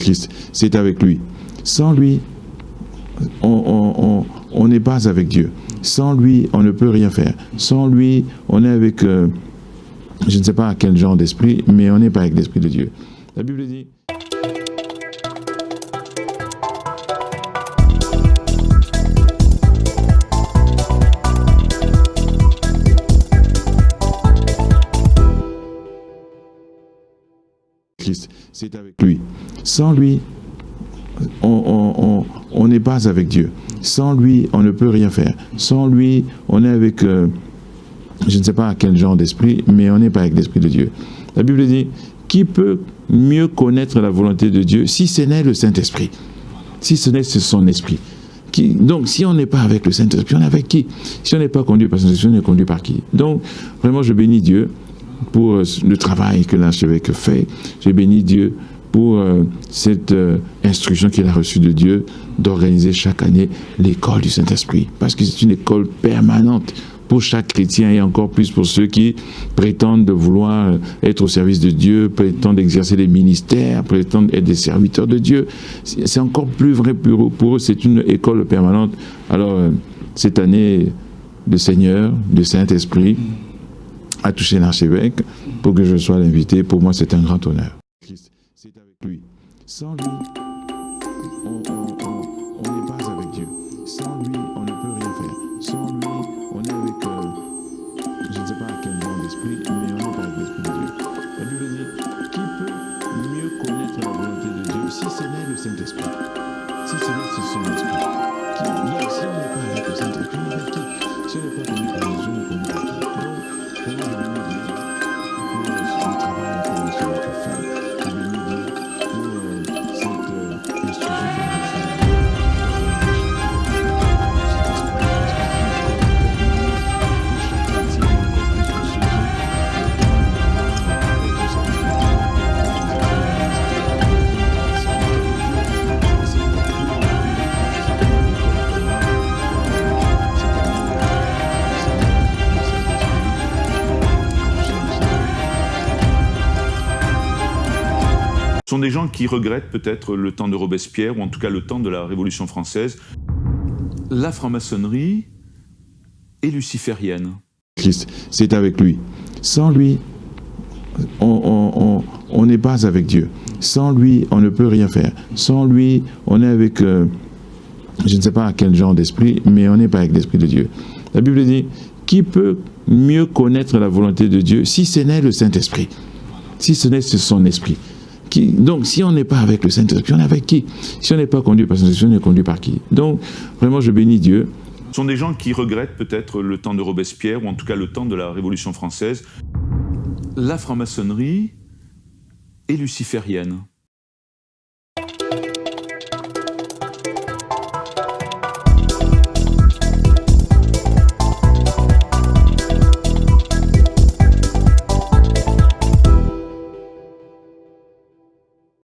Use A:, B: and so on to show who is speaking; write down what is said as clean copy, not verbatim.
A: Christ, c'est avec lui. Sans lui, on n'est pas avec Dieu. Sans lui, on ne peut rien faire. Sans lui, on est avec, je ne sais pas quel genre d'esprit, mais on n'est pas avec l'esprit de Dieu. La Bible dit... Christ, c'est avec lui. Sans lui, on n'est pas avec Dieu. Sans lui, on ne peut rien faire. Sans lui, on est avec, je ne sais pas quel genre d'esprit, mais on n'est pas avec l'esprit de Dieu. La Bible dit, qui peut mieux connaître la volonté de Dieu si ce n'est le Saint-Esprit, si ce n'est son esprit. Donc, si on n'est pas avec le Saint-Esprit, on est avec qui? Si on n'est pas conduit par le Saint-Esprit, on est conduit par qui? Donc, vraiment, je bénis Dieu pour le travail que l'archevêque fait. J'ai béni Dieu pour cette instruction qu'il a reçue de Dieu d'organiser chaque année l'école du Saint-Esprit. Parce que c'est une école permanente pour chaque chrétien et encore plus pour ceux qui prétendent de vouloir être au service de Dieu, prétendent exercer des ministères, prétendent être des serviteurs de Dieu. C'est encore plus vrai pour eux, c'est une école permanente. Alors, cette année, le Seigneur, le Saint-Esprit, a touché l'archevêque pour que je sois l'invité. Pour moi, c'est un grand honneur. Christ, c'est avec lui. Sans lui, on n'est pas avec Dieu. Sans lui, on ne peut rien faire. Sans lui, on est avec, je ne sais pas quel genre d'esprit, mais on n'est pas avec l'esprit de Dieu. La Bible dit, qui peut mieux connaître la volonté de Dieu si ce n'est le Saint-Esprit, si ce n'est son esprit. Donc, si on n'est pas avec le Saint-Esprit, on est avec qui? Si on n'est pas connu par Jésus, on est connu par qui? Donc, vraiment, je bénis Dieu pour le travail que l'archevêque fait. Je bénis Dieu pour cette instruction qu'il a reçue.
B: Ce sont des gens qui regrettent peut-être le temps de Robespierre, ou en tout cas le temps de la Révolution française. La franc-maçonnerie est luciférienne.
A: Christ, c'est avec lui. Sans lui, on n'est pas avec Dieu. Sans lui, on ne peut rien faire. Sans lui, on est avec, je ne sais pas quel genre d'esprit, mais on n'est pas avec l'esprit de Dieu. La Bible dit, qui peut mieux connaître la volonté de Dieu si ce n'est le Saint-Esprit, si ce n'est son esprit. Donc, si on n'est pas avec le Saint-Esprit, on est avec qui? Si on n'est pas conduit par le Saint-Esprit, on est conduit par qui? Donc, vraiment, je bénis Dieu.
B: Ce sont des gens qui regrettent peut-être le temps de Robespierre, ou en tout cas le temps de la Révolution française. La franc-maçonnerie est luciférienne.